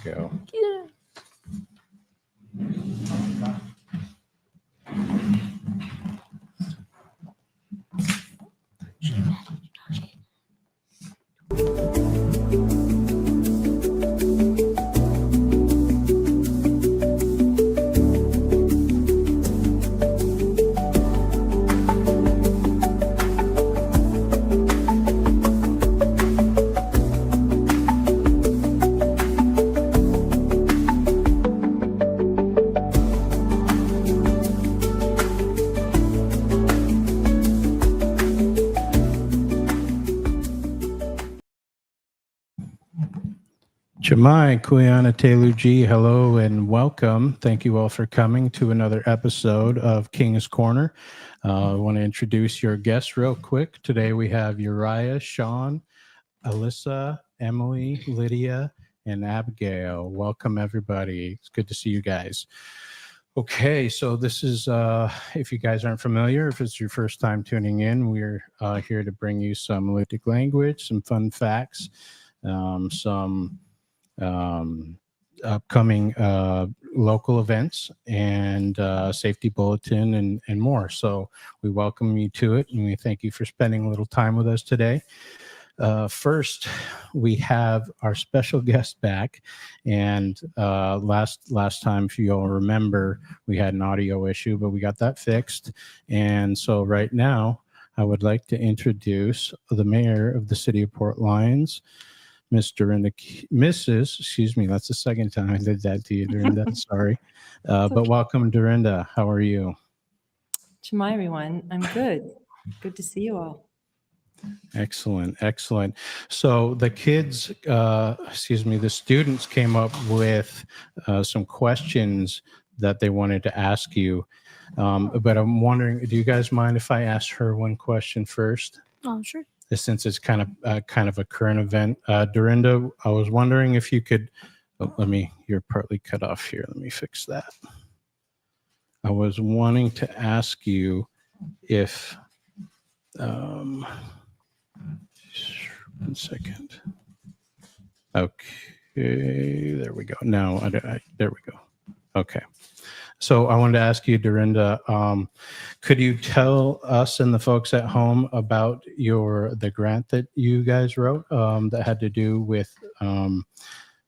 go. Jamai Kuyana Teluji, hello and welcome. Thank you all for coming to another episode of King's Corner. I want to introduce your guests real quick. Today we have Uriah, Sean, Alyssa, Emily, Lydia, and Abigail. Welcome, everybody. It's good to see you guys. Okay, so this is, if you guys aren't familiar, if it's your first time tuning in, we're here to bring you some Alutiiq language, some fun facts, some upcoming local events and safety bulletin and more. So we welcome you to it, and we thank you for spending a little time with us today. First, we have our special guest back, and last time, if you all remember, we had an audio issue, but we got that fixed. And so right now, I would like to introduce the mayor of the city of Port Lions, Mrs. Excuse me, that's the second time I did that to you, Dorinda. Sorry. But welcome, Dorinda. How are you? Jamai, everyone. I'm good. Good to see you all. Excellent, excellent. So the kids, the students came up with some questions that they wanted to ask you. But I'm wondering, do you guys mind if I ask her one question first? Oh, sure. Since it's kind of a current event. Dorinda, I was wondering if you could, you're partly cut off here. Let me fix that. I was wanting to ask you if, one second. Okay, there we go. Now, there we go. Okay. So I wanted to ask you, Dorinda, could you tell us and the folks at home about the grant that you guys wrote that had to do with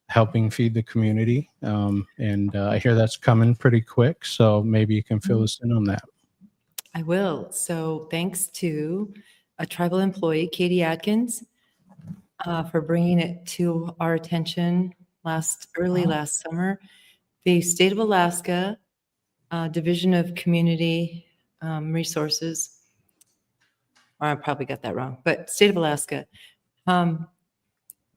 helping feed the community? And I hear that's coming pretty quick, so maybe you can fill us in on that. I will. So thanks to a tribal employee, Katie Atkins, for bringing it to our attention early last summer. The state of Alaska Division of Community Resources, or I probably got that wrong, but state of Alaska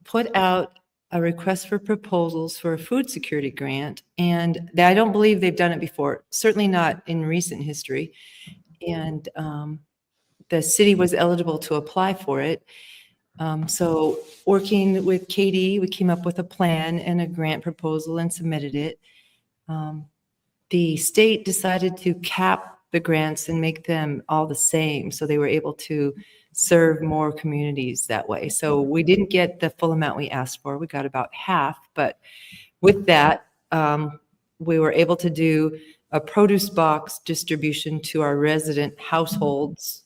put out a request for proposals for a food security grant. And I don't believe they've done it before, certainly not in recent history. And the city was eligible to apply for it. So working with Katie, we came up with a plan and a grant proposal and submitted it. The state decided to cap the grants and make them all the same, so they were able to serve more communities that way. So we didn't get the full amount we asked for. We got about half, but with that, we were able to do a produce box distribution to our resident households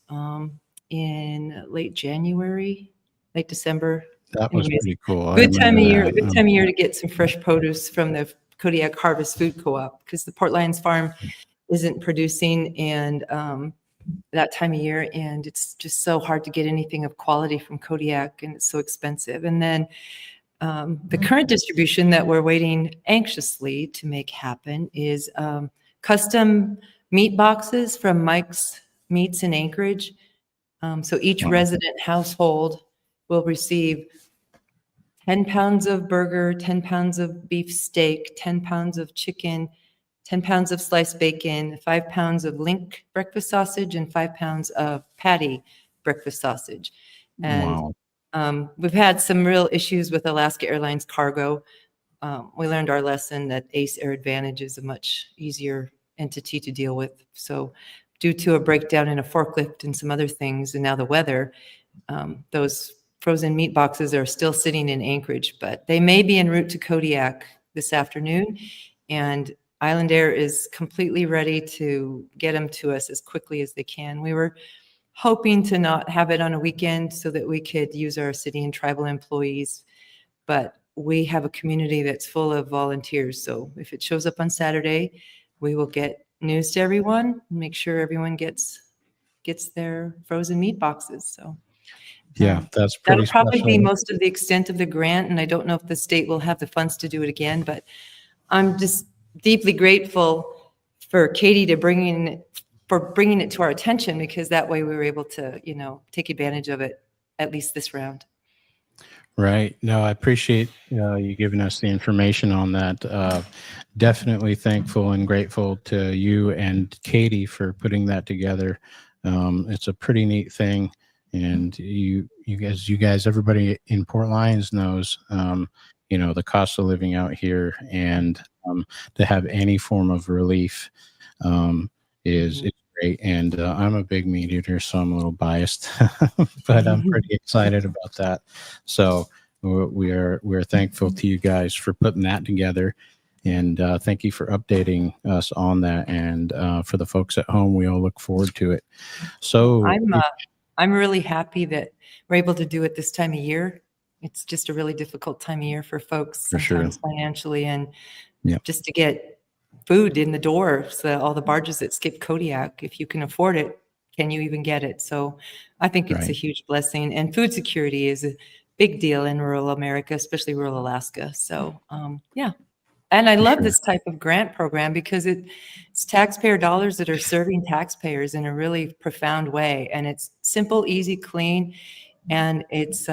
in late December. That was pretty cool. Good time of year to get some fresh produce from the Kodiak Harvest Food Co-op, because the Port Lions Farm isn't producing and that time of year, and it's just so hard to get anything of quality from Kodiak, and it's so expensive. And then the current distribution that we're waiting anxiously to make happen is custom meat boxes from Mike's Meats in Anchorage. So each resident household will receive 10 pounds of burger, 10 pounds of beef steak, 10 pounds of chicken, 10 pounds of sliced bacon, 5 pounds of Link breakfast sausage, and 5 pounds of Patty breakfast sausage. And we've had some real issues with Alaska Airlines cargo. We learned our lesson that Ace Air Advantage is a much easier entity to deal with. So due to a breakdown in a forklift and some other things, and now the weather, those frozen meat boxes are still sitting in Anchorage, but they may be en route to Kodiak this afternoon, and Island Air is completely ready to get them to us as quickly as they can. We were hoping to not have it on a weekend so that we could use our city and tribal employees, but we have a community that's full of volunteers. So if it shows up on Saturday, we will get news to everyone, make sure everyone gets their frozen meat boxes. So Yeah, that's pretty that'll probably be special. most of the extent of the grant, and I don't know if the state will have the funds to do it again, but I'm just deeply grateful for Katie bringing it to our attention, because that way we were able to, take advantage of it, at least this round. Right. No, I appreciate you giving us the information on that. Definitely thankful and grateful to you and Katie for putting that together. It's a pretty neat thing, and you guys, everybody in Port Lions knows, the cost of living out here, and to have any form of relief is great. And I'm a big meat eater, so I'm a little biased, but I'm pretty excited about that. So we're thankful to you guys for putting that together, and thank you for updating us on that. And for the folks at home, we all look forward to it. So I'm really happy that we're able to do it this time of year. It's just a really difficult time of year for folks, For sure. sometimes financially, and Yep. just to get food in the door. So all the barges that skip Kodiak, if you can afford it, can you even get it? So I think it's a Right. huge blessing. And food security is a big deal in rural America, especially rural Alaska. So yeah. And I love sure. this type of grant program because it's taxpayer dollars that are serving taxpayers in a really profound way. And it's simple, easy, clean, and it's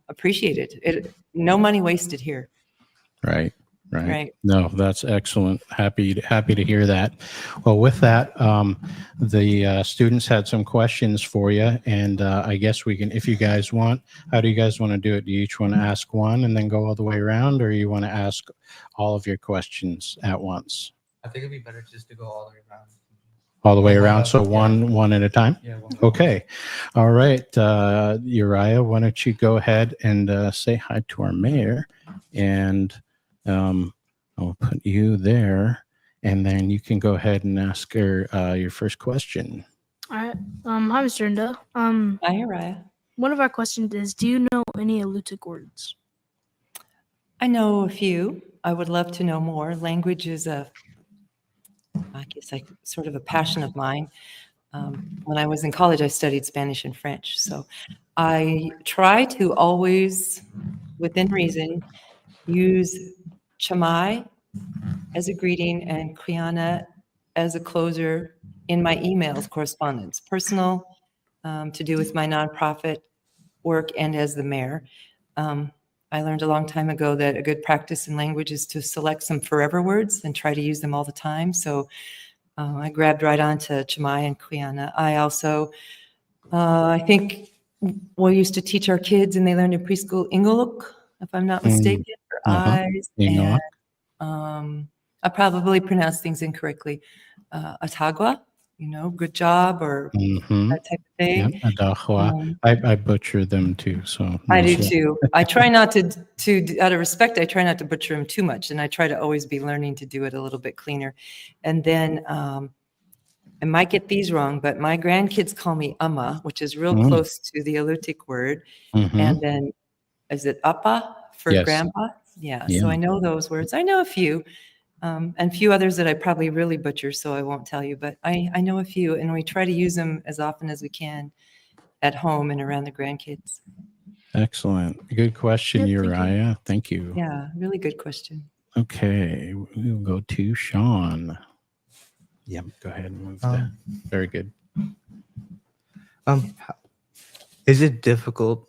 appreciated. No money wasted here. Right. Right. No, that's excellent. Happy to hear that. Well, with that, the students had some questions for you, and I guess we can, if you guys want. How do you guys want to do it? Do you each want to ask one and then go all the way around, or you want to ask all of your questions at once? I think it'd be better just to go all the way around. All the way Yeah, around, so yeah. one at a time. Yeah. Okay. All right. Uriah, why don't you go ahead and say hi to our mayor, and I'll put you there, and then you can go ahead and ask her your first question. All right. Hi, Mr. Inda. Hi, Uriah. One of our questions is, do you know any Alutiiq words? I know a few. I would love to know more. Language is sort of a passion of mine. When I was in college, I studied Spanish and French. So I try to always, within reason, use Chamai as a greeting and Kriana as a closer in my emails correspondence, personal, to do with my nonprofit work, and as the mayor. I learned a long time ago that a good practice in language is to select some forever words and try to use them all the time. So I grabbed right onto Chamai and Kriana. I also, I think we used to teach our kids, and they learned in preschool, Ingaluk, if I'm not mistaken, for eyes. Ingaluk. And I probably pronounced things incorrectly. Atagua, good job, or that type of Yeah, thing. Adahua. I butcher them too, so I no do sweat. too. I try not to, out of respect, I try not to butcher them too much, and I try to always be learning to do it a little bit cleaner. And then I might get these wrong, but my grandkids call me Amma, which is real close to the Alutiiq word. Mhm. And then, is it Appa for Yes. grandpa? Yeah, Yeah. so I know those words. I know a few, and a few others that I probably really butcher, so I won't tell you, but I know a few, and we try to use them as often as we can at home and around the grandkids. Excellent. Good question, Yeah, thank you. Uriah. Thank you. Yeah, really good question. Okay, we'll go to Sean. Yep, go ahead and move that. Very good. Is it difficult?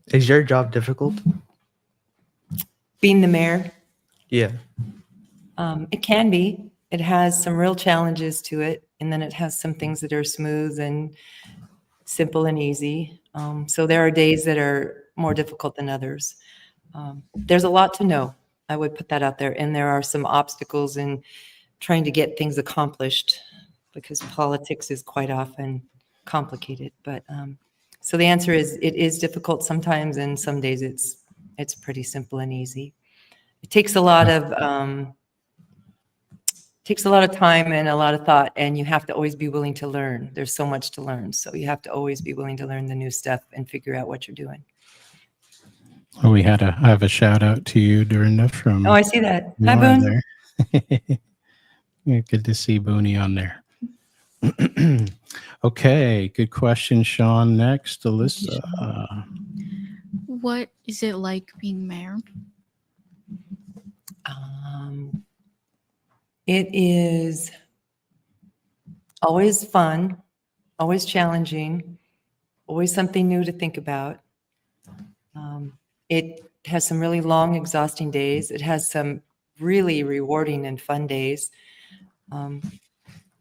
Is your job difficult? Being the mayor, Yeah. it can be. It has some real challenges to it, and then it has some things that are smooth and simple and easy. So there are days that are more difficult than others. There's a lot to know. I would put that out there. And there are some obstacles in trying to get things accomplished, because politics is quite often complicated. But so the answer is, it is difficult sometimes, and some days it's pretty simple and easy. it takes a lot of time and a lot of thought, and you have to always be willing to learn. There's so much to learn, so you have to always be willing to learn the new stuff and figure out what you're doing. Well, I have a shout out to you, Dorinda, from Oh, I see that. you Hi, are Boone. there. Yeah, good to see Booney on there. Okay, good question, Sean. Next, Alyssa. What is it like being mayor? It is always fun, always challenging, always something new to think about. It has some really long, exhausting days. It has some really rewarding and fun days.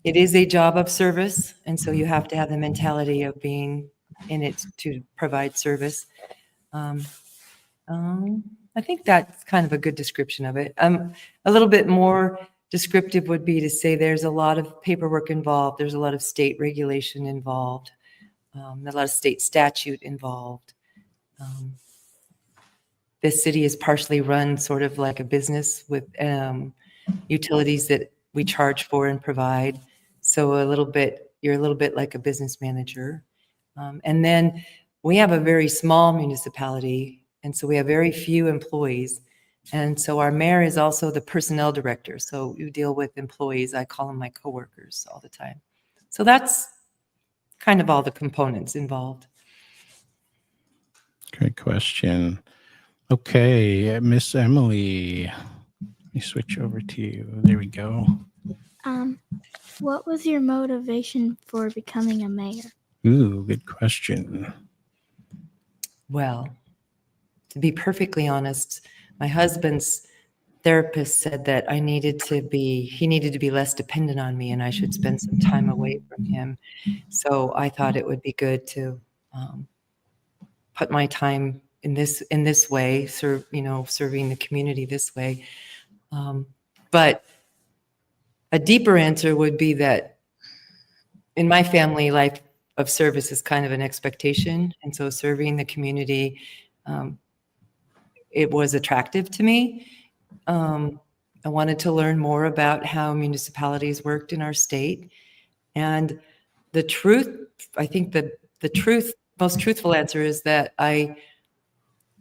It is a job of service, and so you have to have the mentality of being in it to provide service. I think that's kind of a good description of it. A little bit more descriptive would be to say there's a lot of paperwork involved. There's a lot of state regulation involved, a lot of state statute involved. This city is partially run sort of like a business with utilities that we charge for and provide. So you're a little bit like a business manager. And then we have a very small municipality, and so we have very few employees. And so our mayor is also the personnel director. So you deal with employees. I call them my coworkers all the time. So that's kind of all the components involved. Great question. Okay, Miss Emily. Let me switch over to you. There we go. What was your motivation for becoming a mayor? Ooh, good question. Well, to be perfectly honest, my husband's therapist said that he needed to be less dependent on me and I should spend some time away from him. So I thought it would be good to put my time in this way, serving the community this way. But a deeper answer would be that in my family, life of service is kind of an expectation. And so serving the community, it was attractive to me. I wanted to learn more about how municipalities worked in our state. And the truth, I think that most truthful answer is that I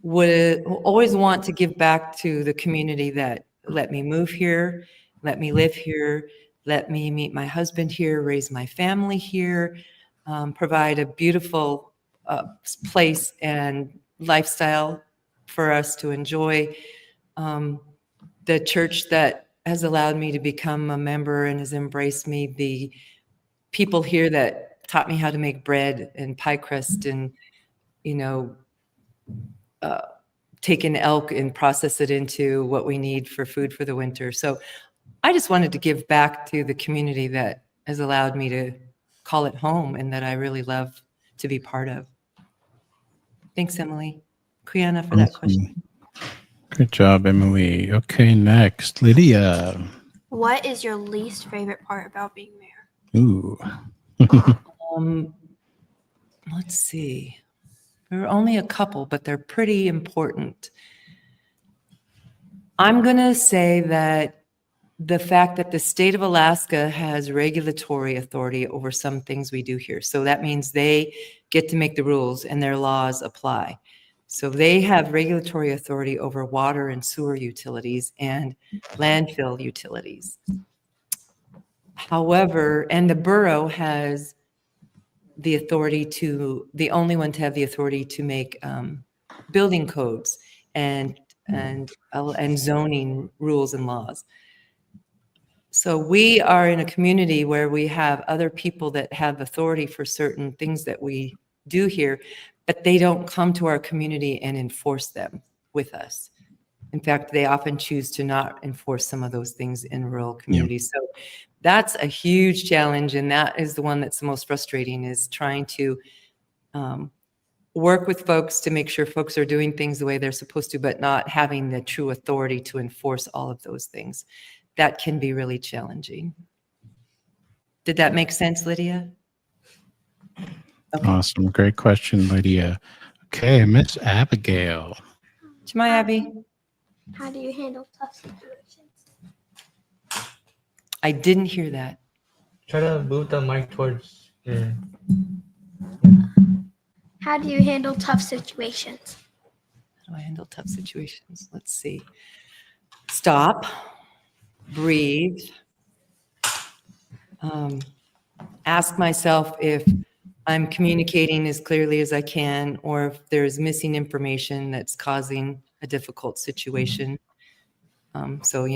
would always want to give back to the community that let me move here, let me live here, let me meet my husband here, raise my family here, provide a beautiful place and lifestyle for us to enjoy. The church that has allowed me to become a member and has embraced me, the people here that taught me how to make bread and pie crust and, take an elk and process it into what we need for food for the winter. So I just wanted to give back to the community that has allowed me to call it home and that I really love to be part of. Thanks, Emily. Quiana, for that question. Good job, Emily. Okay, next, Lydia. What is your least favorite part about being mayor? Ooh. Let's see. There are only a couple, but they're pretty important. I'm going to say that the fact that the state of Alaska has regulatory authority over some things we do here. So that means they get to make the rules and their laws apply. So they have regulatory authority over water and sewer utilities and landfill utilities. However, and the borough has the only one to have the authority to make building codes and zoning rules and laws. So we are in a community where we have other people that have authority for certain things that we do here, but they don't come to our community and enforce them with us. In fact, they often choose to not enforce some of those things in rural communities. So that's a huge challenge, and that is the one that's the most frustrating, is trying to work with folks to make sure folks are doing things the way they're supposed to, but not having the true authority to enforce all of those things. That can be really challenging. Did that make sense, Lydia? Okay. Awesome. Great question, Lydia. Okay, Miss Abigail. Shemai, Abby. How do you handle tough situations? I didn't hear that. Try to move the mic towards your. How do you handle tough situations? How do I handle tough situations? Let's see. Stop, breathe, ask myself if I'm communicating as clearly as I can, or if there's missing information that's causing a difficult situation. So,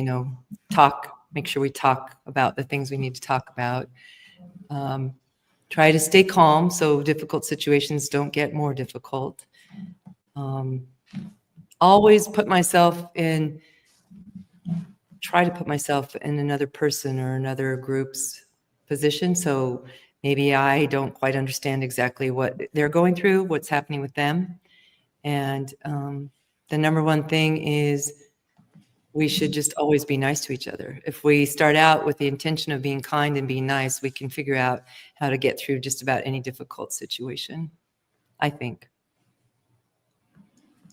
make sure we talk about the things we need to talk about. Try to stay calm so difficult situations don't get more difficult. Always try to put myself in another person or another group's position. So maybe I don't quite understand exactly what they're going through, what's happening with them. And the number one thing is we should just always be nice to each other. If we start out with the intention of being kind and being nice, we can figure out how to get through just about any difficult situation, I think.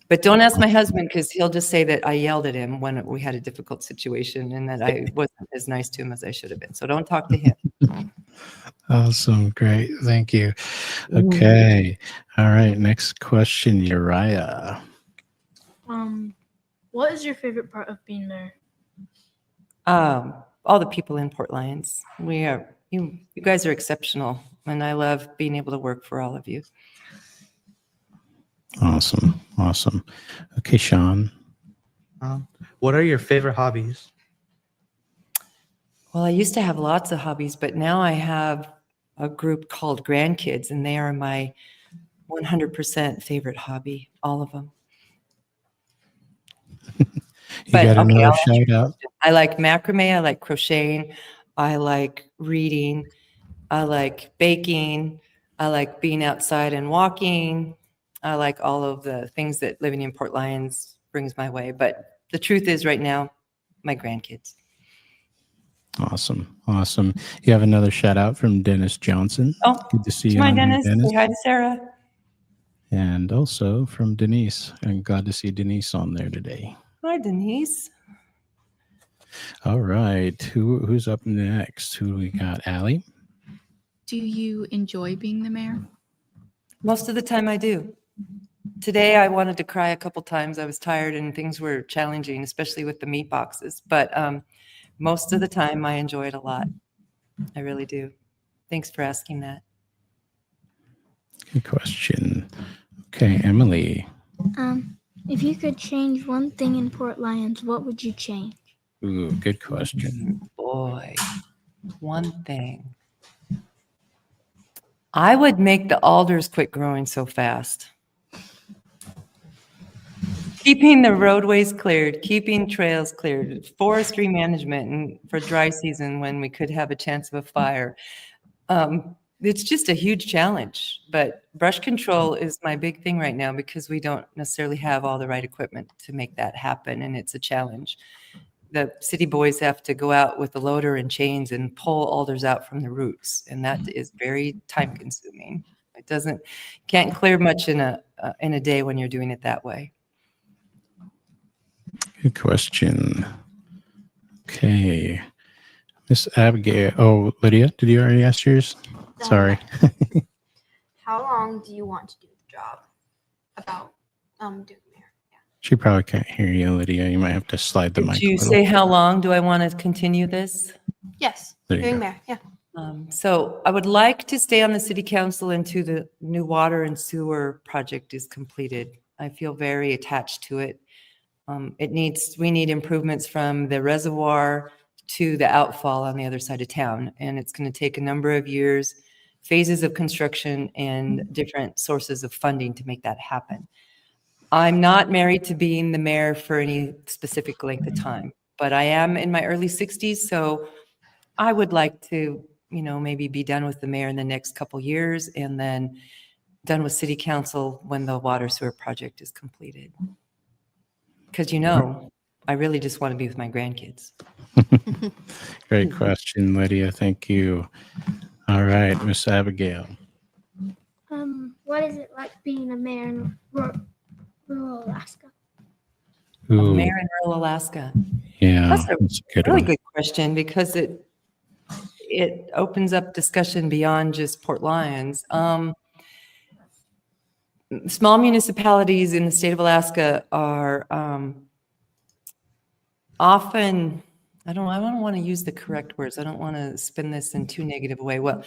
But don't ask my husband, because he'll just say that I yelled at him when we had a difficult situation and that I wasn't as nice to him as I should have been. So don't talk to him. Awesome. Great. Thank you. Okay. All right. Next question, Uriah. What is your favorite part of being there? All the people in Port Lions. You guys are exceptional, and I love being able to work for all of you. Awesome. Awesome. Okay, Sean. What are your favorite hobbies? Well, I used to have lots of hobbies, but now I have a group called Grandkids, and they are my 100% favorite hobby, all of them. You got another I'll answer shout your out? question. I like macrame. I like crocheting. I like reading. I like baking. I like being outside and walking. I like all of the things that living in Port Lions brings my way. But the truth is right now, my grandkids. Awesome. Awesome. You have another shout out from Dennis Johnson. Oh, Good to see come you on, on here, Dennis. Say hi to Sarah. And also from Denise. And glad to see Denise on there today. Hi, Denise. All right. Who's up next? Who do we got? Allie? Do you enjoy being the mayor? Most of the time I do. Today I wanted to cry a couple times. I was tired and things were challenging, especially with the meat boxes. But most of the time I enjoy it a lot. I really do. Thanks for asking that. Good question. Okay, Emily. If you could change one thing in Port Lions, what would you change? Ooh, good question. Boy, one thing. I would make the alders quit growing so fast. Keeping the roadways cleared, keeping trails cleared, forestry management, and for dry season when we could have a chance of a fire. It's just a huge challenge, but brush control is my big thing right now because we don't necessarily have all the right equipment to make that happen, and it's a challenge. The city boys have to go out with a loader and chains and pull alders out from the roots, and that is very time consuming. Can't clear much in a day when you're doing it that way. Good question. Okay. Miss Abigail. Oh, Lydia, did you already ask yours? Sorry. How long do you want to do the job? About doing mayor? Yeah. She probably can't hear you, Lydia. You might have to slide the mic Did a you little. say how long do I want to continue this? Yes. There you Doing go. mayor. Yeah. So I would like to stay on the city council until the new water and sewer project is completed. I feel very attached to it. We need improvements from the reservoir to the outfall on the other side of town. And it's going to take a number of years, phases of construction, and different sources of funding to make that happen. I'm not married to being the mayor for any specific length of time, but I am in my early 60s. So I would like to, maybe be done with the mayor in the next couple years and then done with city council when the water sewer project is completed. Because, I really just want to be with my grandkids. Great question, Lydia. Thank you. All right, Miss Abigail. What is it like being a mayor in rural Alaska? A Ooh, mayor in rural Alaska. yeah, That's a that's a good really one. good question because it opens up discussion beyond just Port Lions. Small municipalities in the state of Alaska are often, I don't want to use the correct words. I don't want to spin this in too negative a way. Well,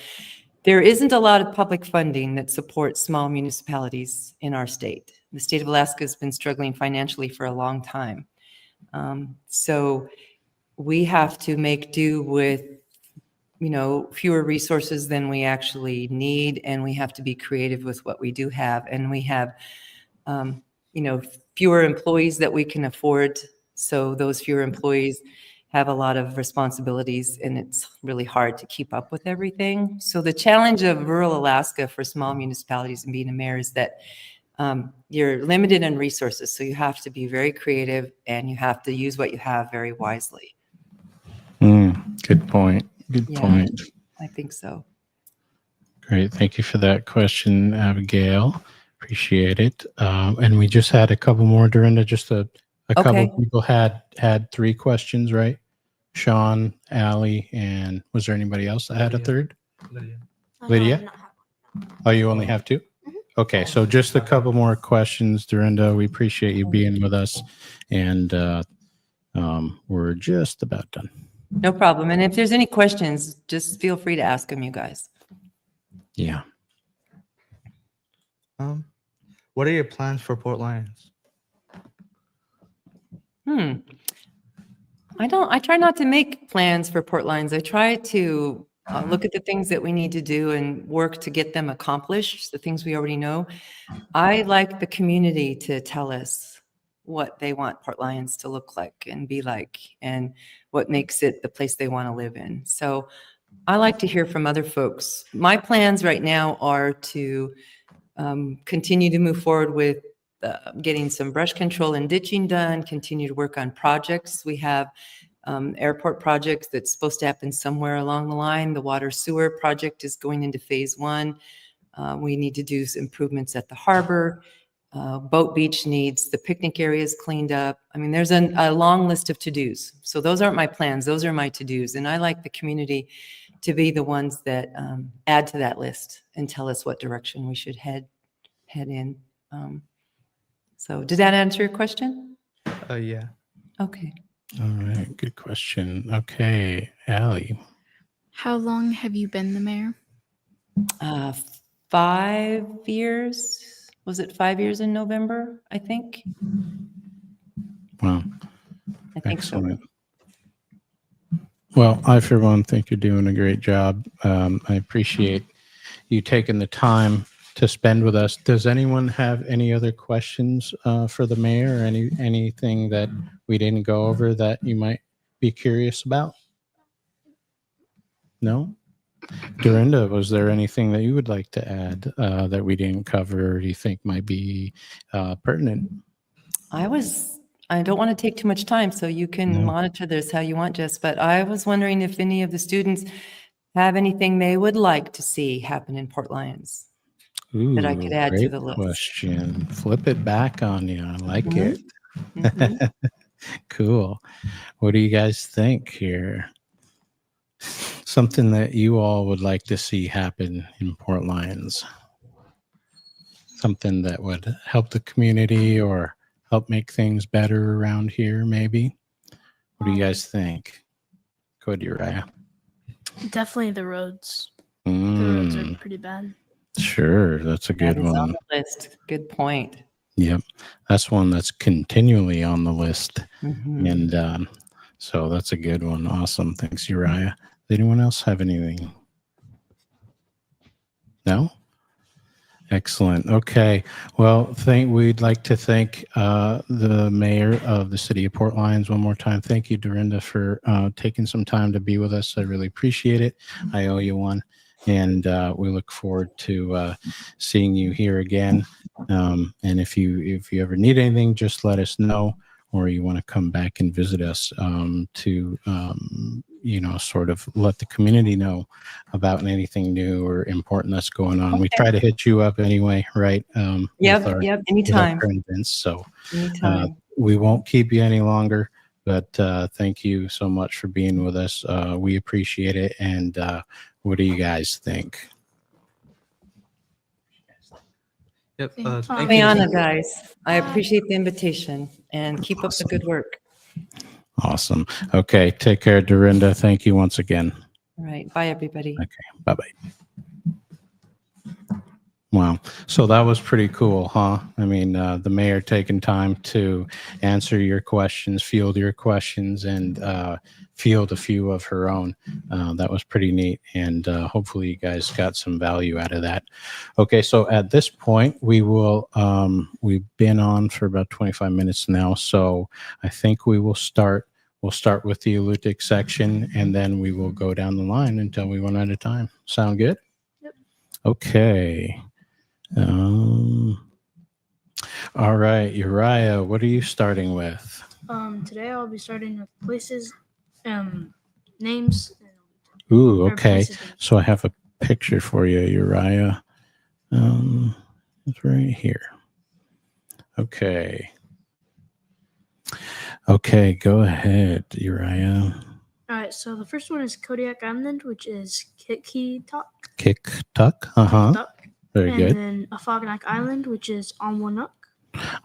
there isn't a lot of public funding that supports small municipalities in our state. The state of Alaska has been struggling financially for a long time. So we have to make do with, fewer resources than we actually need, and we have to be creative with what we do have. And we have, fewer employees that we can afford. So those fewer employees have a lot of responsibilities, and it's really hard to keep up with everything. So the challenge of rural Alaska for small municipalities and being a mayor is that you're limited in resources. So you have to be very creative, and you have to use what you have very wisely. Good point. Good Yeah. point. I think so. Great. Thank you for that question, Abigail. Appreciate it. And we just had a couple more, Dorinda. Just a couple Okay. of people had 3 questions, right? Sean, Allie, and was there anybody else that had a Lydia. third? Lydia. Lydia? I do not have one. Oh, you only have 2? Okay, so just a couple more questions, Dorinda. We appreciate you being with us, and we're just about done. No problem. And if there's any questions, just feel free to ask them, you guys. Yeah. What are your plans for Port Lions? I try not to make plans for Port Lions. I try to look at the things that we need to do and work to get them accomplished, the things we already know. I like the community to tell us what they want Port Lions to look like and be like, and what makes it the place they want to live in. So I like to hear from other folks. My plans right now are to continue to move forward with getting some brush control and ditching done, continue to work on projects. We have airport projects that's supposed to happen somewhere along the line. The water sewer project is going into phase 1. We need to do some improvements at the harbor. Boat Beach needs the picnic areas cleaned up. I mean, there's a long list of to-dos. So those aren't my plans. Those are my to-dos. And I like the community to be the ones that add to that list and tell us what direction we should head in. So did that answer your question? Yeah. Okay. All right. Good question. Okay, Allie. How long have you been the mayor? 5 years. Was it 5 years in November, I think? Wow. I think so. Excellent. Well, I, for one, think you're doing a great job. I appreciate you taking the time to spend with us. Does anyone have any other questions for the mayor, or anything that we didn't go over that you might be curious about? No? Dorinda, was there anything that you would like to add that we didn't cover or you think might be pertinent? I don't want to take too much time, so you can No. monitor this how you want, Jess, but I was wondering if any of the students have anything they would like to see happen in Port Lions. Ooh, that I could add to great the list. question. Flip it back on you. I like Mhm. it. Mhm. Cool. What do you guys think here? Something that you all would like to see happen in Port Lions? Something that would help the community or help make things better around here, maybe? What do you guys think? Go ahead, Uriah. Definitely the roads. The roads are Mm, pretty bad. sure, that's a That good is on one. the list. Good point. Yep, that's one that's continually on the list. Mhm. And so that's a good one. Awesome. Thanks, Uriah. Does anyone else have anything? No? Excellent. Okay. Well, we'd like to thank the mayor of the city of Port Lions one more time. Thank you, Dorinda, for taking some time to be with us. I really appreciate it. I owe you one. And we look forward to seeing you here again. And if you ever need anything, just let us know, or you want to come back and visit us to sort of let the community know about anything new or important that's going on. We Okay. try to hit you up anyway, right? Yep, with our anytime. current events. So Anytime. we won't keep you any longer, but thank you so much for being with us. We appreciate it. And what do you guys think? Yep. Thank you. Thank you. Mayana, guys, I appreciate the invitation and keep up the good work. Awesome. Okay. Take care, Dorinda. Thank you once again. All right. Bye, everybody. Bye-bye. Wow. So that was pretty cool, huh? I mean, the mayor taking time to answer your questions, field your questions, and field a few of her own. That was pretty neat. And hopefully you guys got some value out of that. Okay. So at this point, we've been on for about 25 minutes now. So I think we'll start with the Alutiiq section, and then we will go down the line until we run out of time. Sound good? Yep. Okay. All right, Uriah, what are you starting with? Today I'll be starting with places, names. Ooh, or okay. places names. So I have a picture for you, Uriah. It's right here. Okay. Okay, go ahead, Uriah. All right. So the first one is Kodiak Island, which is Kitkitok. Kick tuck. Uh-huh. Very And good. then Afognak Island, which is Onwanuk.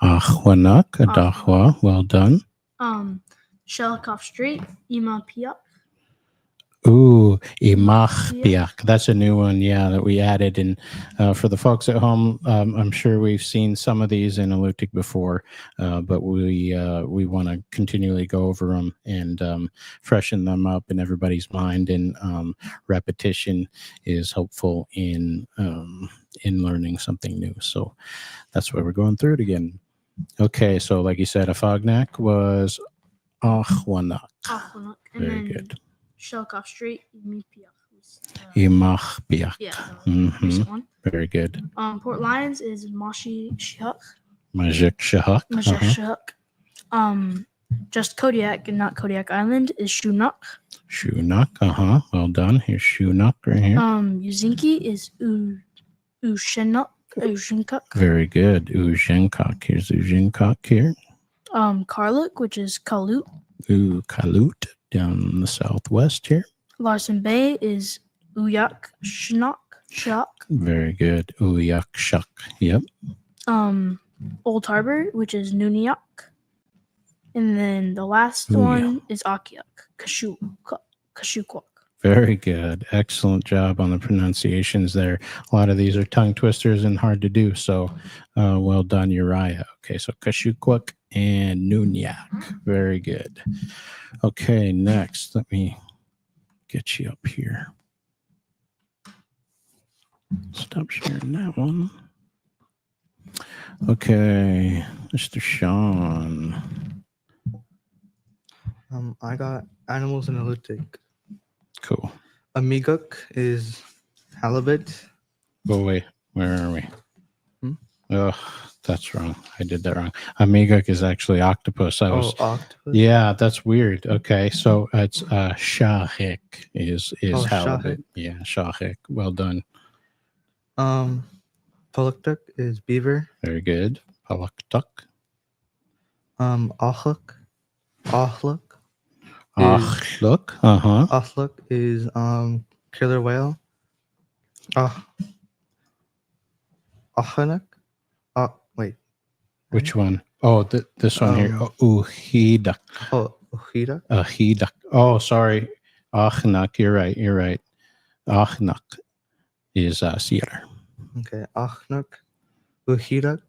Ahwanak, Adahwa. Well done. Shelikoff Strait, Imapiak. Ooh, Imachbiak. That's a new one, yeah, that we added. And for the folks at home, I'm sure we've seen some of these in Alutiiq before, but we want to continually go over them and freshen them up in everybody's mind. And repetition is helpful in learning something new. So that's why we're going through it again. Okay, so like you said, Afognak was Ahwanak. Ahwanak. And Very then good. Shelikoff Strait, Imapiak. Imachbiak. Yeah, the Mhm. recent one. Very good. Port Lions is Mashi Shihuk. Majik Shahak. Majek Shihuk. Just Kodiak and not Kodiak Island is Shunak. Shunak. Well done. Here's Shunak right here. Uzinki is Ushinuk. Ujinkuk. Very good. Ujinkok. Here's Ujinkok here. Karluk, which is Kalut. Ooh, Kalut down in the southwest here. Larson Bay is Uyak Shak. Very good. Uyak Shak. Yep. Old Harbor, which is Nuniak. And then the last one is Akiak, Kashukwak. Very good. Excellent job on the pronunciations there. A lot of these are tongue twisters and hard to do. So well done, Uriah. Okay, so Kashukwak and Nunyak. Very good. Okay, next, let me get you up here. Stop sharing that one. Okay, Mr. Sean. I got animals in Alutiiq. Cool. Amiguk is halibut. Oh, wait, where are we? Hmm? Oh, that's wrong. I did that wrong. Amiguk is actually octopus. Octopus. Yeah, that's weird. Okay, so it's Shahik is halibut. Shahik. Yeah, Shahik. Well done. Paluktuk is beaver. Very good. Palaktuk. Achluk. Achluk. Achluk. Achluk is killer whale. Achanak. Wait. Which one? Oh, this one here. Uhidak. Oh, Uhida. Ahidak. Oh, sorry. Achnak. You're right. Achnak is Sierra. Okay. Achnuk. Uhidak.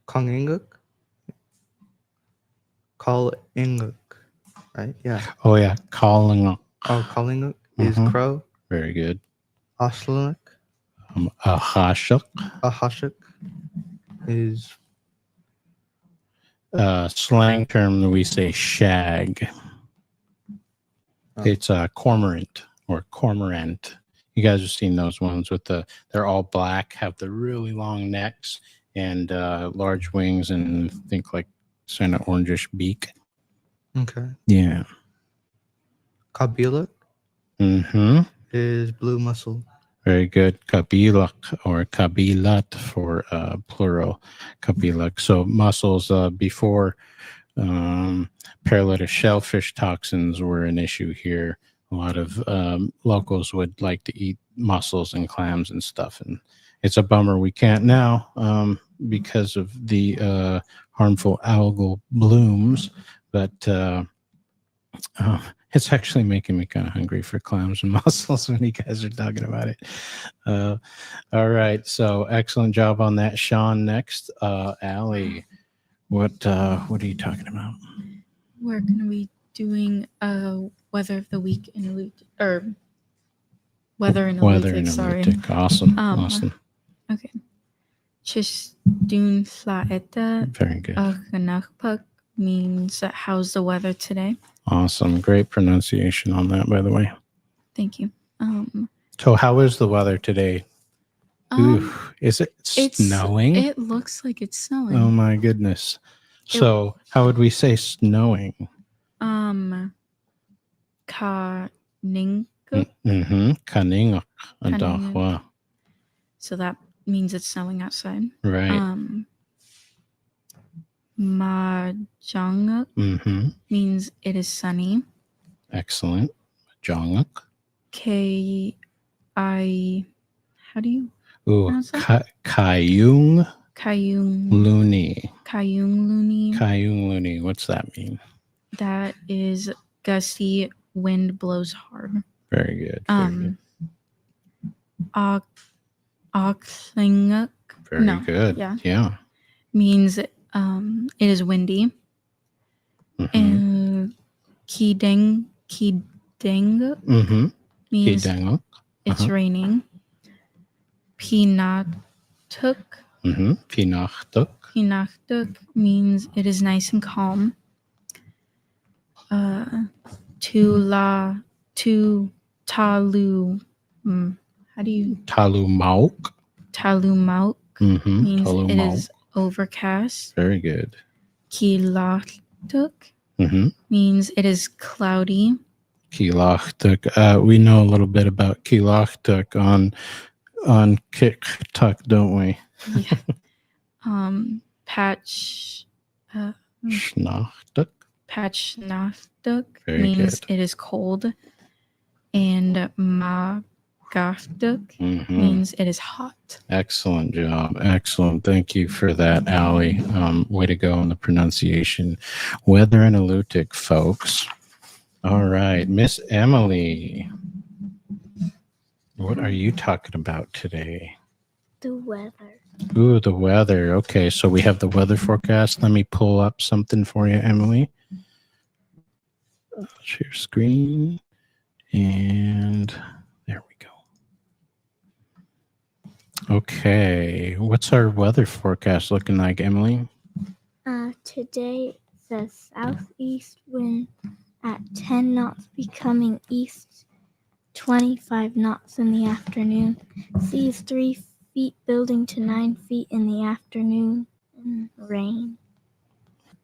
Konginguk. Kalinguk. Right? Yeah. Oh, yeah. Calling. Kalinguk is Mhm. crow. Very good. Aslanuk. Ahashuk. Ahashuk is Slang term that we say shag. Oh. It's cormorant or cormorant. You guys have seen those ones with they're all black, have the really long necks and large wings and think like kind of orangish beak. okay. Yeah. Kabiluk Mm-hmm. is blue mussel. Very good. Kabilak or kabilat for plural. Kabilak. So mussels before paralytic shellfish toxins were an issue here. A lot of locals would like to eat mussels and clams and stuff, and it's a bummer we can't now because of the harmful algal blooms. But it's actually making me kind of hungry for clams and mussels when you guys are talking about it. All right, so excellent job on that, Sean. Next, Allie, what are you talking about? We're going to be doing weather of the week in weather in Alutiiq, sorry. Alutiiq. Awesome. Um, Awesome. Okay. Chistun Slaeta Very good. Ganakpuk means how's the weather today? Awesome. Great pronunciation on that, by the way. Thank you. So how is the weather today? Um, Ooh, is it snowing? It looks like it's snowing. Oh my goodness. So how would we say snowing? Ka Mm-hmm. Kaningak. Kaningak. Adahwa. So that means it's snowing outside. Right. Majangak Mm-hmm. means it is sunny. Excellent. Jongak. How do you Ooh, pronounce that? Kayung Kayung Luni. Luni. Kayung Luni. What's that mean? That is gusty wind blows hard. Very good. Very good. Auchlinguk Very no, good. yeah. Yeah. means it is windy. Mm-hmm. And Kideng Mm-hmm. means Kidanguk. it's raining. Pinatuk Mm-hmm. Pinachtuk. means it is nice and calm. Talu how do you Talumauk. Talumauk Mm-hmm. means it Talumauk. is overcast. Very good. Kilachtuk Mm-hmm. means it is cloudy. Kilachtuk. We know a little bit about Kilachtuk on TikTok, don't we? Yeah. Schnachtuk. Patchnaftuk Very means good. it is cold. And Magaftuk Mm-hmm. means it is hot. Excellent job. Excellent. Thank you for that, Allie. Way to go on the pronunciation. Weather in Alutiiq, folks. All right. Miss Emily, what are you talking about today? The weather. Ooh, the weather. Okay, so we have the weather forecast. Let me pull up something for you, Emily. Share screen. And there we go. Okay, what's our weather forecast looking like, Emily? Today says southeast wind at 10 knots becoming east 25 knots in the afternoon. Seas 3 feet building to 9 feet in the afternoon and rain.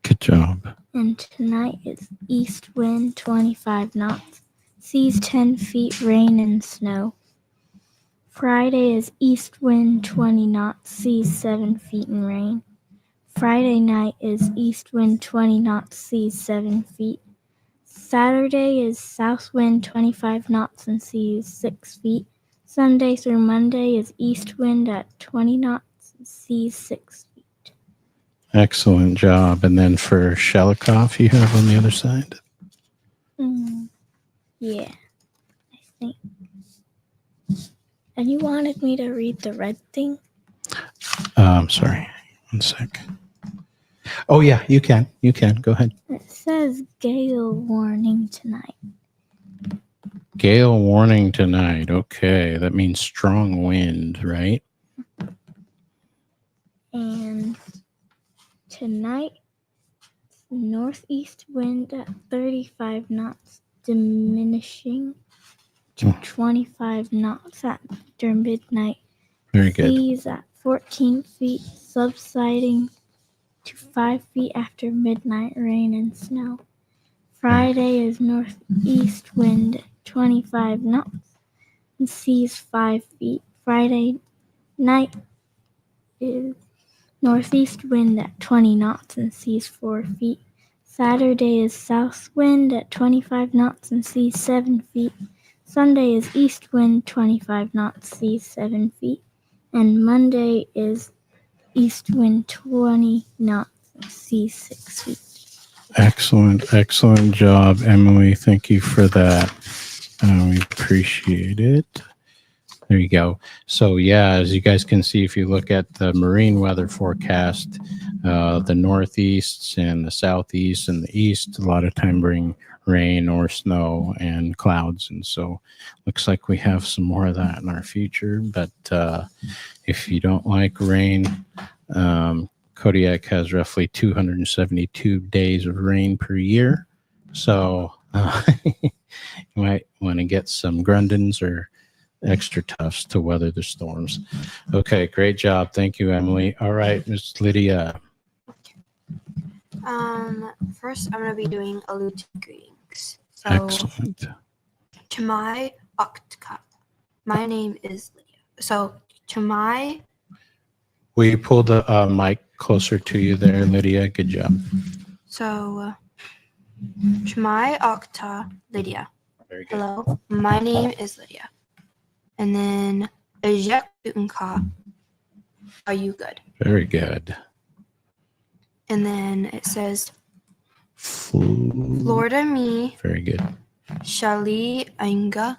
Good job. And tonight it's east wind 25 knots. Seas 10 feet, rain and snow. Friday is east wind 20 knots, seas 7 feet and rain. Friday night is east wind 20 knots, seas 7 feet. Saturday is south wind 25 knots and seas 6 feet. Sunday through Monday is east wind at 20 knots, seas 6 feet. Excellent job. And then for Shelikoff, you have on the other side? Yeah, I think. And you wanted me to read the red thing? I'm sorry. 1 sec. Oh, yeah, you can. You can. Go ahead. It says gale warning tonight. Gale warning tonight. Okay, that means strong wind, right? And tonight, northeast wind at 35 knots, diminishing to 25 knots after midnight. Very good. Seas at 14 feet, subsiding to 5 feet after midnight, rain and snow. Friday is northeast wind 25 knots. and seas 5 feet. Friday night is northeast wind at 20 knots and seas 4 feet. Saturday is south wind at 25 knots and seas 7 feet. Sunday is east wind 25 knots, seas 7 feet. And Monday is east wind 20 knots and seas 6 feet. Excellent job, Emily. Thank you for that. We appreciate it. There you go. So yeah, as you guys can see, if you look at the marine weather forecast, the northeast and the southeast and the east, a lot of time bring rain or snow and clouds. And so looks like we have some more of that in our future. But if you don't like rain, Kodiak has roughly 272 days of rain per year. So you might want to get some Grundens or extra Tufts to weather the storms. Okay, great job. Thank you, Emily. All right, Miss Lydia. First I'm gonna be doing Alutiiq greetings. So Excellent. Chemai Oktka. My name is Lydia. So Chemai. Will you pull the mic closer to you there, Lydia? Good job. So Chemai Okta Lydia. Very good. Hello, my name is Lydia. And then Ejek Dutenka. Are you good? Very good. And then it says Fl- Florida me Very good. Shali Anga.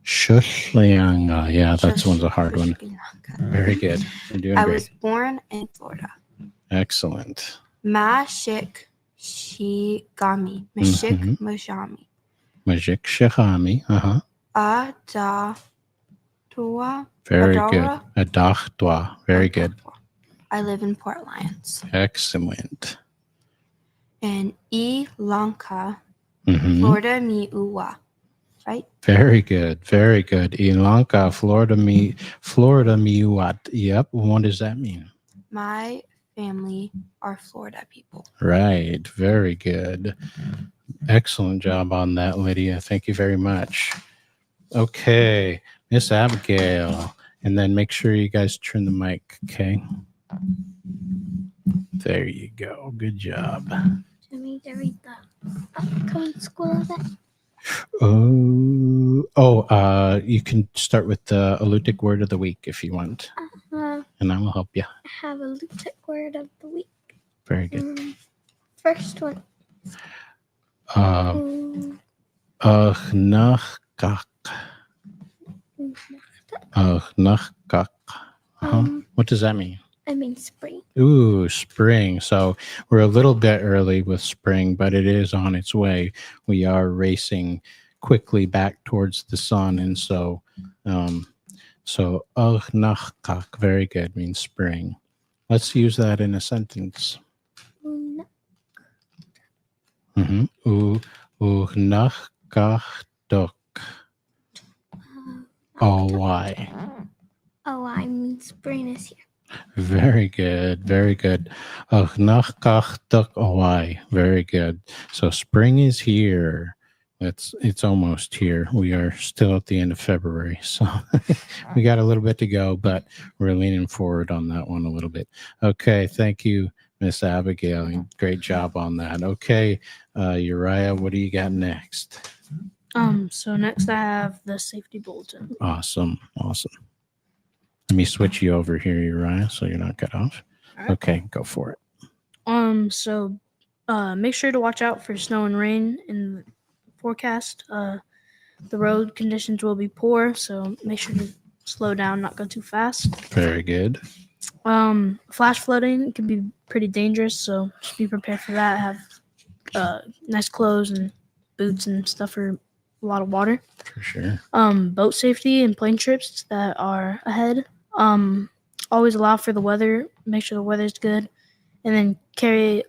Shushlianga. Yeah, that one's a hard one. Shushlianga. Very good. You're doing I great. was born in Florida. Excellent. Mashik Shigami. Mashik Mhm. Mashami. Majik Shahami. Adatua. Very Adara? good. Adachtwa. Very good. I live in Port Lions. Excellent. And E Lanka, Mhm. Florida mi Uwa. Right? Very good. Very good. Ilanka, Florida Miwat. Yep. What does that mean? My family are Florida people. Right. Very good. Excellent job on that, Lydia. Thank you very much. Okay. Miss Abigail. And then make sure you guys turn the mic. Okay. There you go. Good job. Do you need to read the upcoming school event? You can start with the Alutiiq word of the week if you want, and I will help you. I have a Alutiiq word of the week. Very good. First one. Nachkak. Nachkak. What does that mean? I mean spring. Ooh, spring. So we're a little bit early with spring, but it is on its way. We are racing quickly back towards the sun. And so nachkak, very good, means spring. Let's use that in a sentence. Nachkak. Oh, why? Oh, I mean spring is here. Very good. Very good. Very good. So spring is here. It's almost here. We are still at the end of February. So we got a little bit to go, but we're leaning forward on that one a little bit. Okay. Thank you, Miss Abigail. Great job on that. Okay. Uriah, what do you got next? So next I have the safety bulletin. Awesome. Let me switch you over here, Uriah, so you're not cut off. All right. Okay, go for it. So make sure to watch out for snow and rain in the forecast. The road conditions will be poor, so make sure to slow down, not go too fast. Very good. Flash flooding can be pretty dangerous, so just be prepared for that. Have nice clothes and boots and stuff for a lot of water. For sure. Boat safety and plane trips that are ahead. Always allow for the weather. Make sure the weather's good, and then carry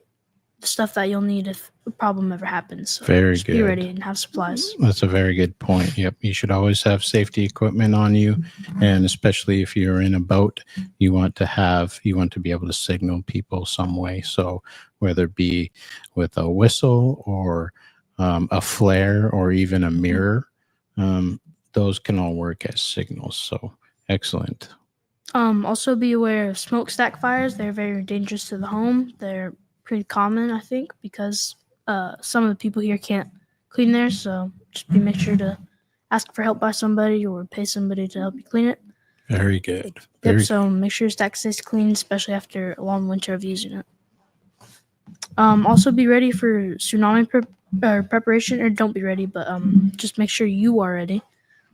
the stuff that you'll need if a problem ever happens. So Very just good. Be ready and have supplies. That's a very good point. Yep. You should always have safety equipment on you. And especially if you're in a boat, you want to be able to signal people some way. So whether it be with a whistle or a flare or even a mirror, those can all work as signals. So excellent. Also be aware of smokestack fires. They're very dangerous to the home. They're pretty common, I think, because some of the people here can't clean theirs. So just make sure to ask for help by somebody or pay somebody to help you clean it. Very good. Yep. Very So make sure your stack stays clean, especially after a long winter of using it. Also be ready for tsunami preparation, or don't be ready, but just make sure you are ready.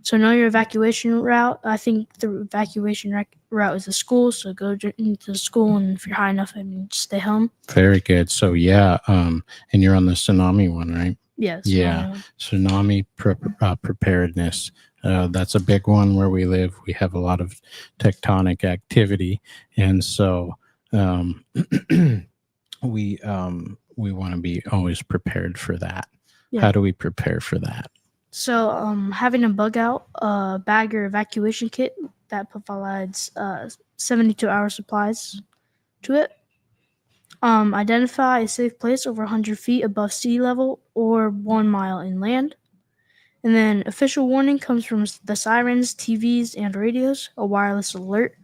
So know your evacuation route. I think the evacuation route is the school. So go into the school, and if you're high enough, just stay home. very good. So yeah, and you're on the tsunami one, right? Yes. Yeah. Tsunami preparedness. That's a big one where we live. We have a lot of tectonic activity, and so we want to be always prepared for that. Yeah. How do we prepare for that? So having a bug out bag or evacuation kit that provides 72-hour supplies to it. Identify a safe place over 100 feet above sea level or 1 mile inland. And then official warning comes from the sirens, TVs, and radios. A wireless alert.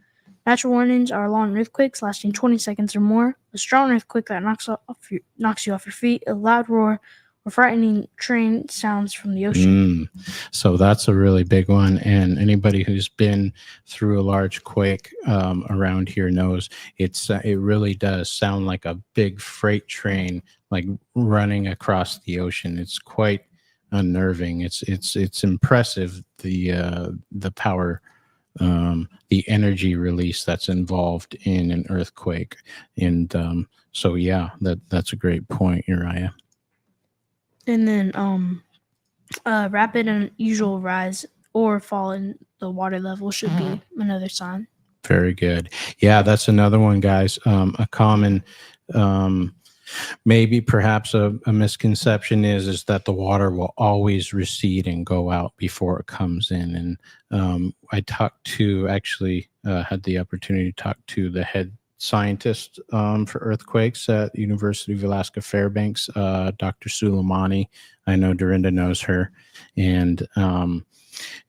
Natural warnings are alarm earthquakes lasting 20 seconds or more. A strong earthquake that knocks you off your feet. A loud roar or frightening train sounds from the ocean. So that's a really big one. And anybody who's been through a large quake around here knows it really does sound like a big freight train, like running across the ocean. It's quite unnerving. It's impressive, the power, the energy release that's involved in an earthquake. And so yeah, that's a great point, Uriah. And then rapid and unusual rise or fall in the water level should be another sign. Very good. Yeah, that's another one, guys. A common, maybe perhaps a misconception is that the water will always recede and go out before it comes in. And I had the opportunity to talk to the head scientist for earthquakes at University of Alaska Fairbanks, Dr. Suleimani. I know Dorinda knows her. And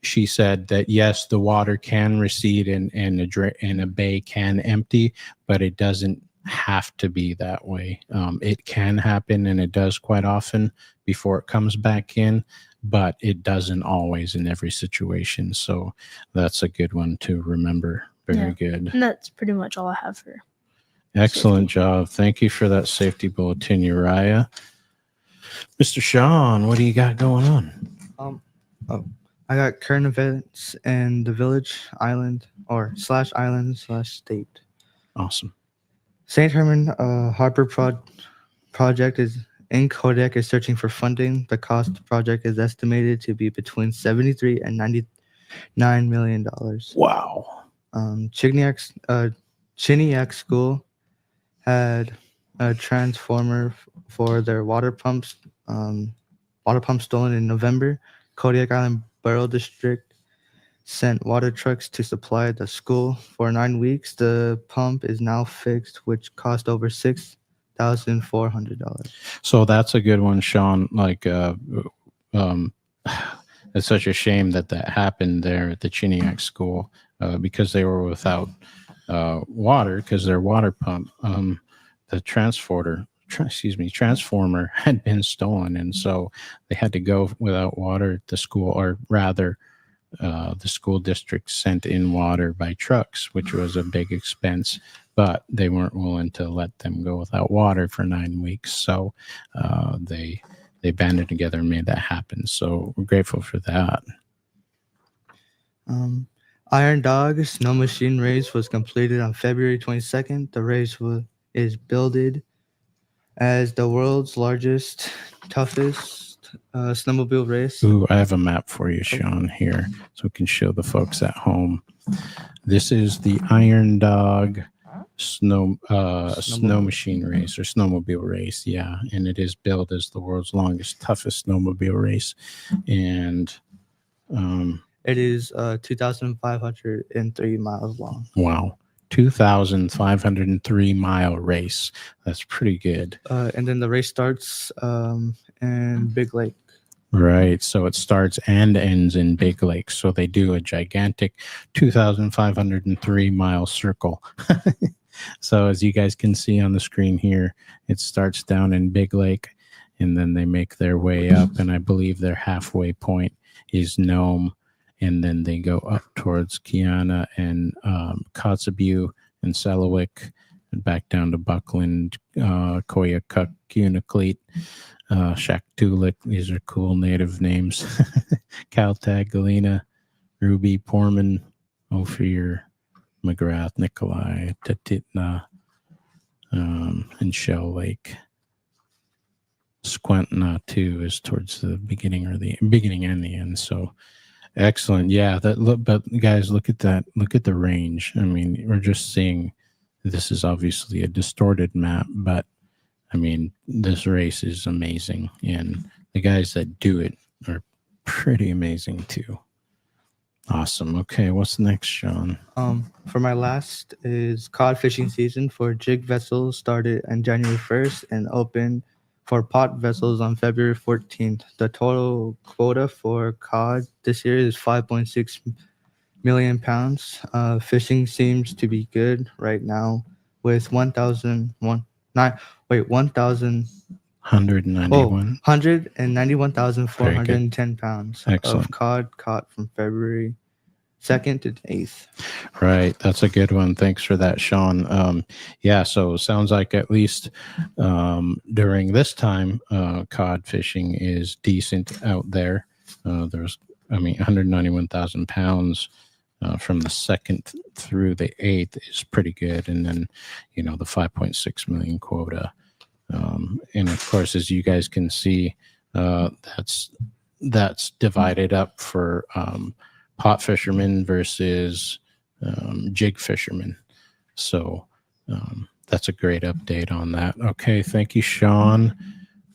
she said that, yes, the water can recede and a bay can empty, but it doesn't have to be that way. It can happen, and it does quite often before it comes back in, but it doesn't always in every situation. So that's a good one to remember. Very good. And that's pretty much all I have for. Excellent job. Thank you for that safety bulletin, Uriah. Mr. Sean, what do you got going on? I got current events in the village, island, /state. Awesome. St. Herman Harbor project is in Kodiak is searching for funding. The cost of the project is estimated to be between $73 and $99 million. Wow. Chiniak School had a transformer for their water pump stolen in November. Kodiak Island Borough District sent water trucks to supply the school for 9 weeks. The pump is now fixed, which cost over $6,400. So that's a good one, Sean. Like, it's such a shame that happened there at the Chiniak School because they were without water because their water pump, the transformer had been stolen, and so they had to go without water at the school, or rather, the school district sent in water by trucks, which was a big expense, but they weren't willing to let them go without water for 9 weeks. So they banded together and made that happen. So we're grateful for that. Iron Dog Snow Machine race was completed on February 22nd. The race is billed as the world's largest, toughest snowmobile race. Ooh, I have a map for you, Sean, here, so we can show the folks at home. This is the Iron Dog snow machine race, or snowmobile race. Yeah, and it is billed as the world's longest, toughest snowmobile race. And it is 2,503 miles long. Wow. 2,503-mile race. That's pretty good. And then the race starts in Big Lake. Right. So it starts and ends in Big Lake. So they do a gigantic 2,503-mile circle. So as you guys can see on the screen here, it starts down in Big Lake and then they make their way up. And I believe their halfway point is Nome. And then they go up towards Kiana and Kotzebue and Selawik and back down to Buckland, Koyukuk, Unalakleet, Shaktoolik. These are cool native names. Caltag, Galena, Ruby, Portman, Ophir, McGrath, Nikolai, Tatitna, and Shell Lake. Squentna too is towards the beginning or the beginning and the end. So excellent. Yeah, that look, but guys, look at that. Look at the range. I mean, we're just seeing this is obviously a distorted map, but I mean, this race is amazing. And the guys that do it are pretty amazing too. Awesome. Okay, what's next, Sean? For my last is cod fishing season for jig vessels started on January 1st and opened for pot vessels on February 14th. The total quota for cod this year is 5.6 million pounds. Fishing seems to be good right now with 191,410 pounds Excellent. of cod caught from February 2nd to 8th. Right. That's a good one. Thanks for that, Sean. Yeah, so sounds like at least during this time, cod fishing is decent out there. There's, 191,000 pounds from the 2nd through the 8th is pretty good. And then, the 5.6 million quota. And of course, as you guys can see, that's divided up for pot fishermen versus jig fishermen. So that's a great update on that. Okay, thank you, Sean.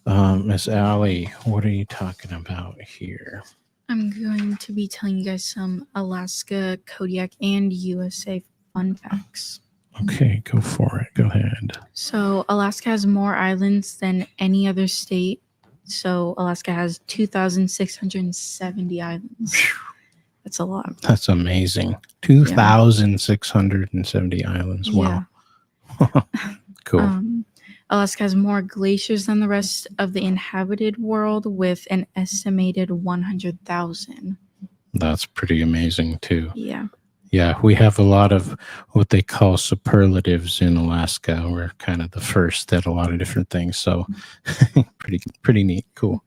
Miss Allie, what are you talking about here? I'm going to be telling you guys some Alaska, Kodiak, and USA fun facts. Okay, go for it. Go ahead. So Alaska has more islands than any other state. So Alaska has 2,670 islands. That's a lot. That's amazing. 2,670 islands. Wow. Yeah. Cool. Alaska has more glaciers than the rest of the inhabited world with an estimated 100,000. That's pretty amazing too. Yeah. Yeah, we have a lot of what they call superlatives in Alaska. We're kind of the first at a lot of different things. So pretty neat. Cool.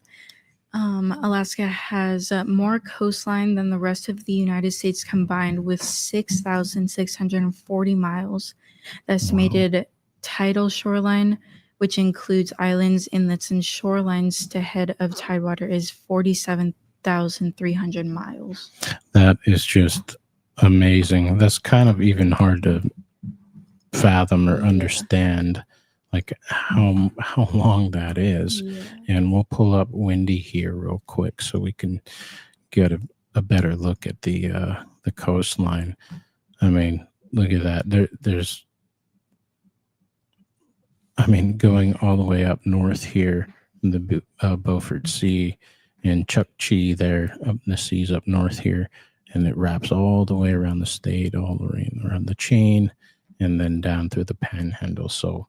Alaska has more coastline than the rest of the United States combined with 6,640 miles. The estimated tidal shoreline, which includes islands, inlets, and shorelines to head of tidewater, is 47,300 miles. That is just amazing. That's kind of even hard to fathom or understand, like how long that is. Yeah. And we'll pull up Windy here real quick so we can get a better look at the coastline. I mean, look at that. There's going all the way up north here in the Beaufort Sea and Chukchi there up in the seas up north here. And it wraps all the way around the state, all the way around the chain, and then down through the panhandle. So,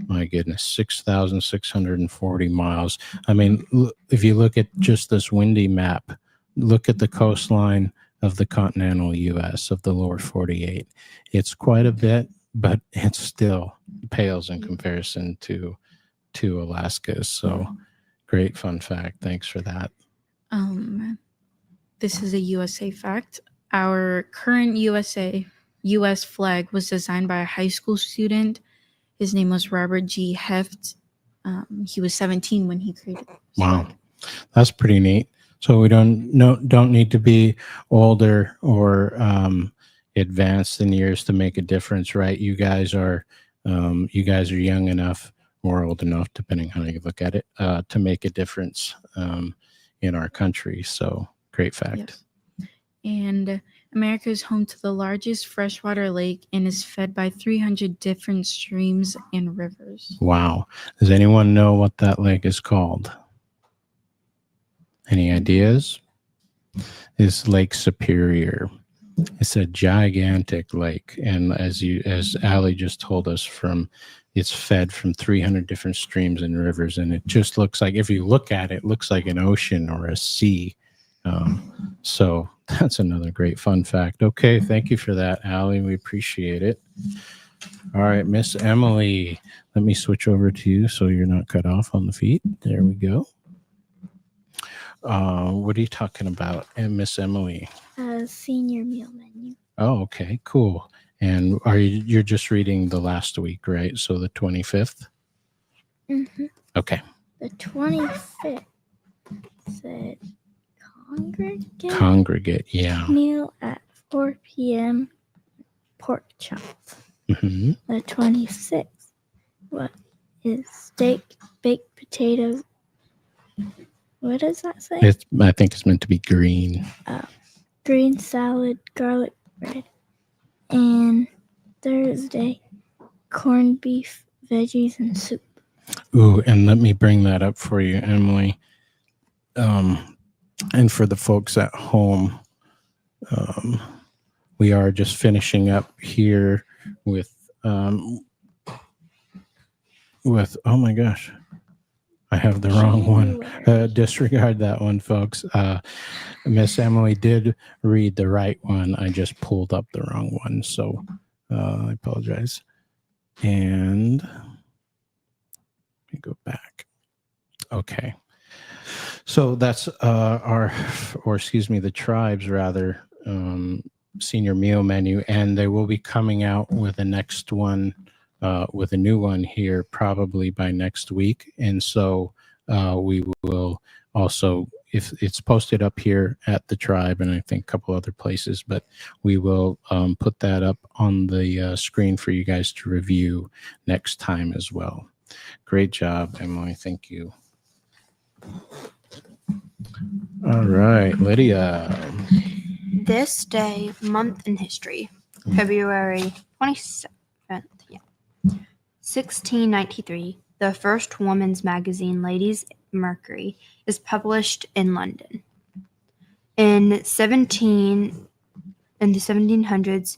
my goodness, 6,640 miles. I mean, if you look at just this Windy map, look at the coastline of the continental U.S., of the lower 48. It's quite a bit, but it still pales in comparison to Alaska. So, great fun fact. Thanks for that. This is a USA fact. Our current U.S. flag was designed by a high school student. His name was Robert G. Heft. He was 17 when he created it. Wow, that's pretty neat. So we don't need to be older or advanced in years to make a difference, right? You guys are young enough or old enough, depending how you look at it, to make a difference in our country. So. Great fact. Yes. And America is home to the largest freshwater lake and is fed by 300 different streams and rivers. Wow. Does anyone know what that lake is called? Any ideas? Is Lake Superior. It's a gigantic lake, and as Allie just told us, it's fed from 300 different streams and rivers, and it just looks like, if you look at it, it looks like an ocean or a sea. So that's another great fun fact. Okay, thank you for that, Allie. We appreciate it. All right, Miss Emily, let me switch over to you so you're not cut off on the feet. There we go. What are you talking about, Miss Emily? Senior meal menu. Oh, okay, cool. And you're just reading the last week, right? So the 25th? Mm-hmm. Okay. The 25th said Congregate, yeah. meal at 4 p.m. pork chops. Mm-hmm. The 26th, what is steak, baked potatoes? What does that say? I think it's meant to be green. Green salad, garlic bread. And Thursday, corned beef, veggies, and soup. Ooh, and let me bring that up for you, Emily. And for the folks at home, we are just finishing up here with oh my gosh, I have the wrong one. Disregard that one, folks. Miss Emily did read the right one. I just pulled up the wrong one, so I apologize. And let me go back. Okay. So that's the tribe's rather senior meal menu, and they will be coming out with the next one, with a new one here probably by next week. And so we will also, if it's posted up here at the tribe and I think a couple other places, but we will put that up on the screen for you guys to review next time as well. Great job, Emily. Thank you. All right, Lydia. This day, month in history, February 27th, 1693, the first woman's magazine, Ladies' Mercury, is published in London. In the 1700s,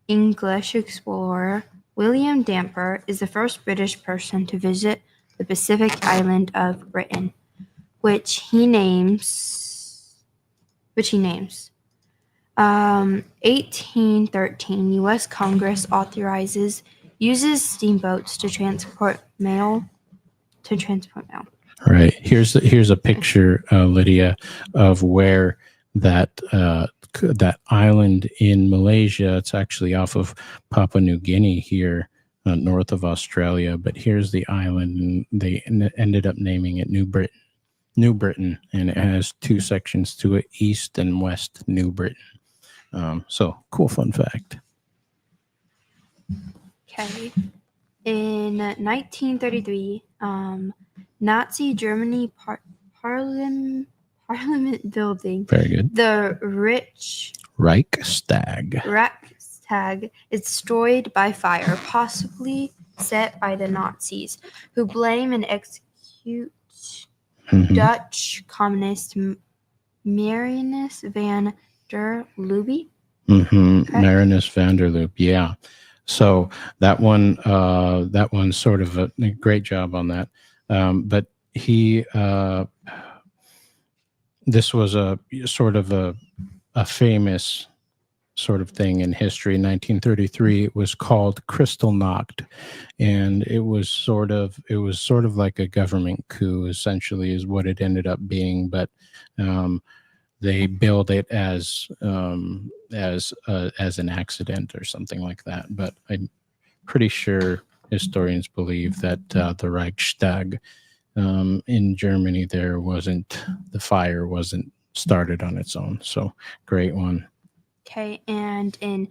English explorer William Dampier is the first British person to visit the Pacific island of Britain, which he names 1813, U.S. Congress uses steamboats to transport mail. Right. Here's a picture, Lydia, of where that island in Malaysia. It's actually off of Papua New Guinea here, north of Australia. But here's the island, and they ended up naming it New Britain, and it has two sections to it: East and West New Britain. So cool fun fact. Okay. In 1933, Nazi Germany Parliament building, Very good. the Reichstag. Reichstag is destroyed by fire, possibly set by the Nazis, who blame and execute Mhm. Dutch communist Marinus van der Lubbe. Mm-hmm. Okay. Marinus van der Loop. Yeah. So that one's sort of a great job on that. But this was a sort of a famous sort of thing in history. In 1933, it was called Kristallnacht, and it was sort of like a government coup, essentially, is what it ended up being. But they billed it as an accident or something like that. But I'm pretty sure historians believe that the Reichstag in Germany, the fire wasn't started on its own. So great one. Okay, and in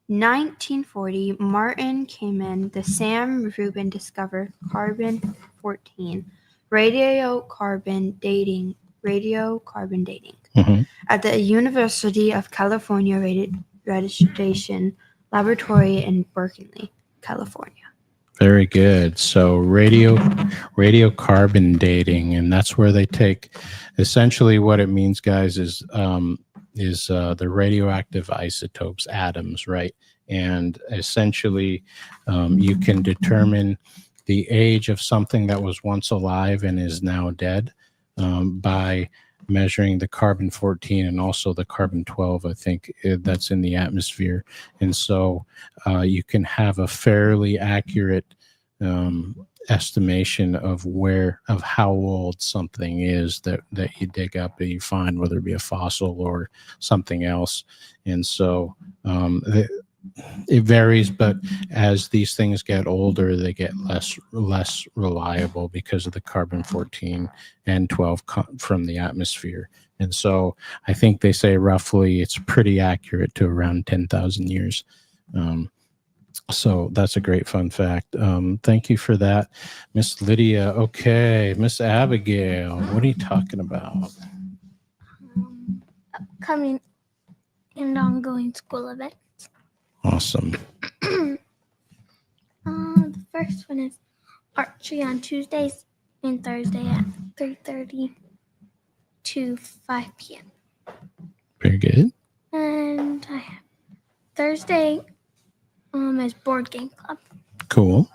1940, Martin Kamen, the Sam Rubin discovered carbon-14 radiocarbon dating Mhm. at the University of California Radiation Laboratory in Berkeley, California. Very good. So radiocarbon dating, and that's where they take. Essentially, what it means, guys, is the radioactive isotopes, atoms, right? And essentially, you can determine the age of something that was once alive and is now dead by measuring the carbon-14 and also the carbon-12, I think, that's in the atmosphere. And so you can have a fairly accurate estimation of how old something is that you dig up and you find, whether it be a fossil or something else. And so it varies, but as these things get older, they get less reliable because of the carbon-14 and 12 from the atmosphere. And so I think they say roughly it's pretty accurate to around 10,000 years. So that's a great fun fact. Thank you for that, Miss Lydia. Okay, Miss Abigail, what are you talking about? Upcoming and ongoing school events. Awesome. The first one is archery on Tuesdays and Thursday at 3:30 to 5 p.m. Very good. And I have Thursday is board game club. Cool.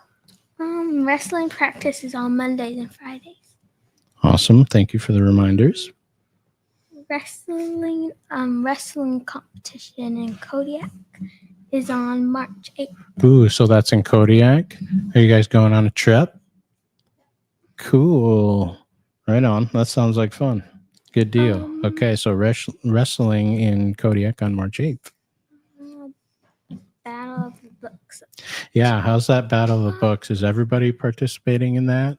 Wrestling practice is on Mondays and Fridays. Awesome. Thank you for the reminders. Wrestling competition in Kodiak is on March 8th. Ooh, so that's in Kodiak. Are you guys going on a trip? Cool. Right on. That sounds like fun. Good deal. Okay, so wrestling in Kodiak on March 8th. Battle of the Books. Yeah, how's that Battle of the Books? Is everybody participating in that?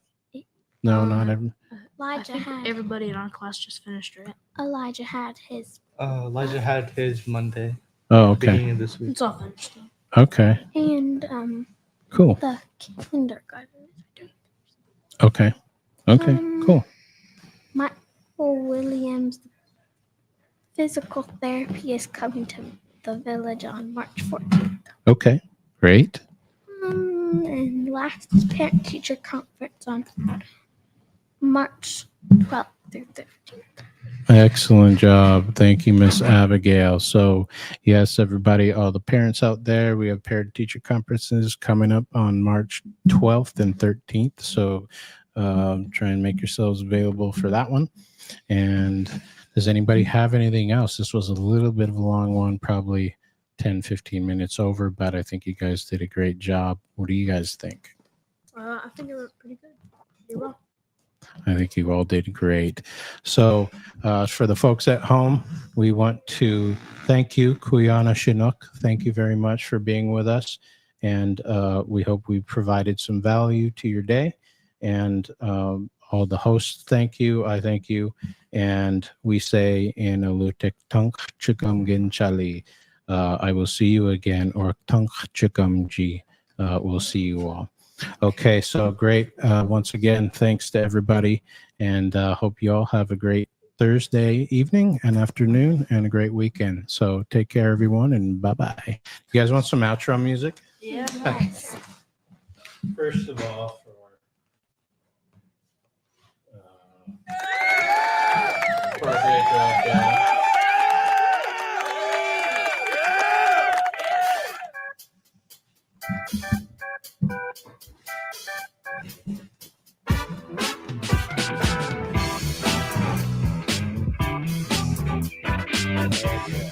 No, not every. Elijah had Everybody in our class just finished it. Elijah had his Elijah had his Monday, Oh, okay. beginning of this week. It's all finished. Okay, and cool. the kindergarten. Okay, cool. Michael Williams physical therapy is coming to the village on March 14th. Okay, great. And last is parent teacher conference on March 12th through 13th. Excellent job. Thank you, Miss Abigail. So, yes, everybody, all the parents out there, we have parent-teacher conferences coming up on March 12th and 13th. So, try and make yourselves available for that one. And does anybody have anything else? This was a little bit of a long one, probably 10, 15 minutes over, but I think you guys did a great job. What do you guys think? I think it went pretty good. Pretty well. I think you all did great. So for the folks at home, we want to thank you, Kuyana Chinook. Thank you very much for being with us. And we hope we provided some value to your day. And all the hosts, thank you. I thank you. And we say in Alutek Tunk Chikam Ginchali, I will see you again, or Tunk Chikam Ji. We'll see you all. Okay, so great. Once again, thanks to everybody, and hope you all have a great Thursday evening and afternoon and a great weekend. So take care, everyone, and bye-bye. You guys want some outro music? Yeah. Yes. First of all, for a great job, guys. Yeah.